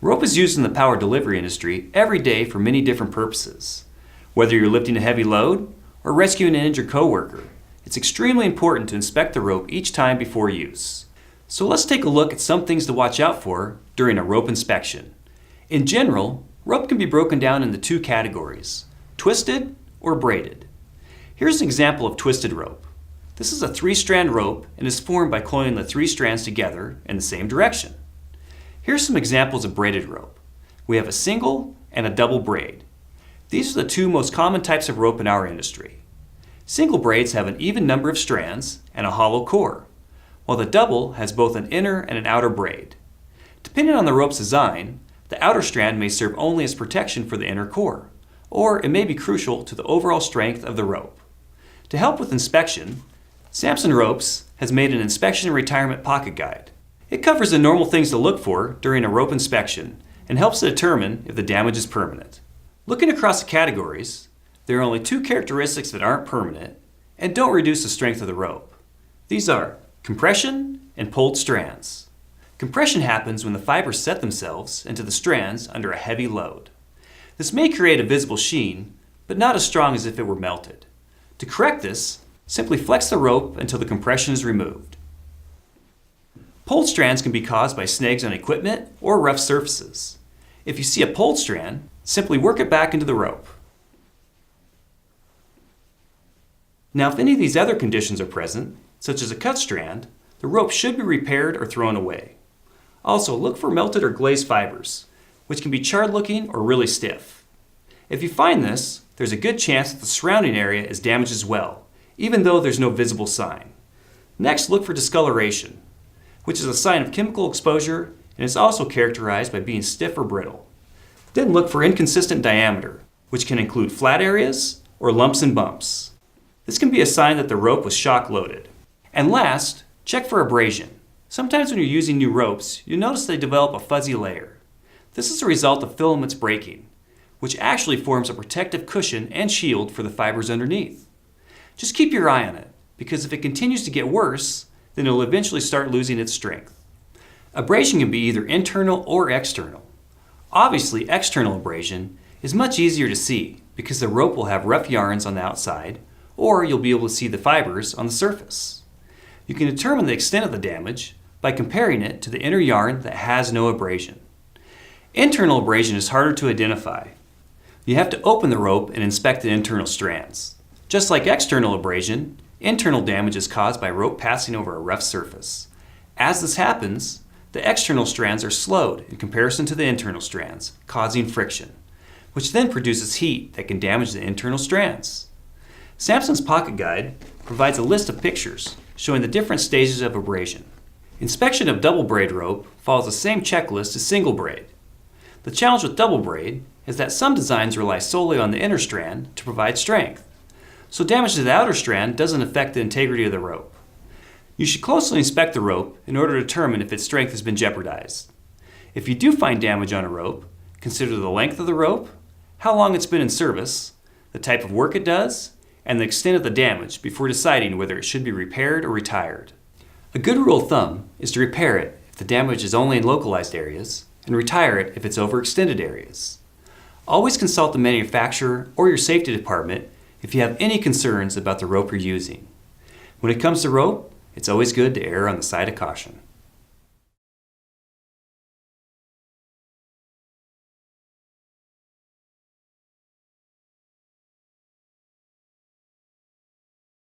Rope is used in the power delivery industry every day for many different purposes. Whether you're lifting a heavy load or rescuing an injured coworker, it's extremely important to inspect the rope each time before use. So let's take a look at some things to watch out for during a rope inspection. In general, rope can be broken down into two categories, twisted or braided. Here's an example of twisted rope. This is a 3-strand rope and is formed by coiling the 3 strands together in the same direction. Here's some examples of braided rope. We have a single and a double braid. These are the two most common types of rope in our industry. Single braids have an even number of strands and a hollow core, while the double has both an inner and an outer braid. Depending on the rope's design, the outer strand may serve only as protection for the inner core, or it may be crucial to the overall strength of the rope. To help with inspection, Samson Ropes has made an inspection and retirement pocket guide. It covers the normal things to look for during a rope inspection and helps to determine if the damage is permanent. Looking across the categories, there are only 2 characteristics that aren't permanent and don't reduce the strength of the rope. These are compression and pulled strands. Compression happens when the fibers set themselves into the strands under a heavy load. This may create a visible sheen, but not as strong as if it were melted. To correct this, simply flex the rope until the compression is removed. Pulled strands can be caused by snags on equipment or rough surfaces. If you see a pulled strand, simply work it back into the rope. Now, if any of these other conditions are present, such as a cut strand, the rope should be repaired or thrown away. Also, look for melted or glazed fibers, which can be charred looking or really stiff. If you find this, there's a good chance that the surrounding area is damaged as well, even though there's no visible sign. Next, look for discoloration, which is a sign of chemical exposure and is also characterized by being stiff or brittle. Then look for inconsistent diameter, which can include flat areas or lumps and bumps. This can be a sign that the rope was shock loaded. And last, check for abrasion. Sometimes when you're using new ropes, you'll notice they develop a fuzzy layer. This is a result of filaments breaking, which actually forms a protective cushion and shield for the fibers underneath. Just keep your eye on it, because if it continues to get worse, then it'll eventually start losing its strength. Abrasion can be either internal or external. Obviously, external abrasion is much easier to see because the rope will have rough yarns on the outside, or you'll be able to see the fibers on the surface. You can determine the extent of the damage by comparing it to the inner yarn that has no abrasion. Internal abrasion is harder to identify. You have to open the rope and inspect the internal strands. Just like external abrasion, internal damage is caused by rope passing over a rough surface. As this happens, the external strands are slowed in comparison to the internal strands, causing friction, which then produces heat that can damage the internal strands. Samson's Pocket Guide provides a list of pictures showing the different stages of abrasion. Inspection of double braid rope follows the same checklist as single braid. The challenge with double braid is that some designs rely solely on the inner strand to provide strength, so damage to the outer strand doesn't affect the integrity of the rope. You should closely inspect the rope in order to determine if its strength has been jeopardized. If you do find damage on a rope, consider the length of the rope, how long it's been in service, the type of work it does, and the extent of the damage before deciding whether it should be repaired or retired. A good rule of thumb is to repair it if the damage is only in localized areas, and retire it if it's overextended areas. Always consult the manufacturer or your safety department if you have any concerns about the rope you're using. When it comes to rope, it's always good to err on the side of caution.